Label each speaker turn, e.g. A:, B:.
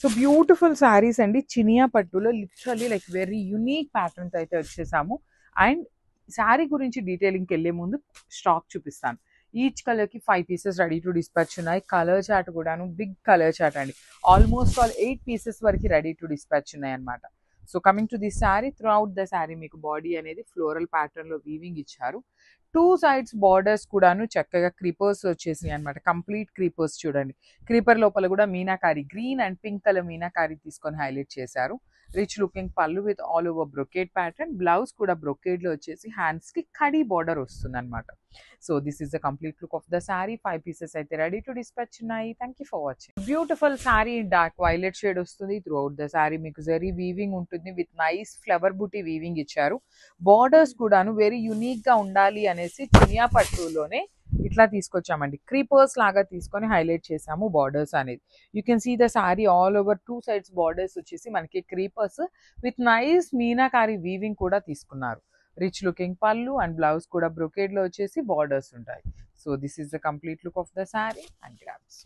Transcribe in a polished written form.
A: So beautiful saris అండి, చినియా పట్టులో literally like very unique patterns అయితే వచ్చేసాము. అండ్ శారీ గురించి డీటెయిలింగ్కి వెళ్ళే ముందు స్టాక్ చూపిస్తాను. ఈచ్ కలర్కి 5 పీసెస్ రెడీ టు డిస్పాచ్ ఉన్నాయి. కలర్ చార్ట్ కూడాను బిగ్ కలర్ చార్ట్ అండి, ఆల్మోస్ట్ ఆల్ 8 పీసెస్ వరకు రెడీ టు డిస్పాచ్ ఉన్నాయి అనమాట. So coming to this sari, through out the sari మీకు బాడీ అనేది ఫ్లోరల్ ప్యాటర్న్ లో వీవింగ్ ఇచ్చారు. 2 సైడ్స్ బార్డర్స్ కూడాను చక్కగా క్రీపర్స్ వచ్చేసినాయి అనమాట. కంప్లీట్ క్రీపర్స్ చూడండి, క్రీపర్ లోపల కూడా meenakari green and pink colour meenakari తీసుకొని హైలైట్ చేశారు. రిచ్ లుకింగ్ పళ్ళు with all over brocade pattern, blouse కూడా బ్రొకేడ్ లో వచ్చేసి హ్యాండ్స్ కి కడీ బార్డర్ వస్తుంది అనమాట. So this is the complete look of the sari. 5 pieces అయితే రెడీ టు డిస్పాచ్ ఉన్నాయి. Thank you for watching. Beautiful sari dark violet shade వస్తుంది. త్రూ అవుట్ ద శారీ మీకు జరీ వీవింగ్ ఉంటుంది with nice flower booty weaving ఇచ్చారు. Borders కూడాను very unique గా ఉండాలి అనేసి చినియా పట్టులోనే ఇట్లా తీసుకొచ్చామండి, క్రీపర్స్ లాగా తీసుకొని హైలైట్ చేసాము బార్డర్స్ అనేది. You can see the sari all over 2 sides borders వచ్చేసి మనకి creepers with nice meenakari weaving కూడా తీసుకున్నారు. Rich looking pallu and blouse కూడా బ్రొకేడ్ లో వచ్చేసి బార్డర్స్ ఉంటాయి. So this is the complete look of the sari and grabs.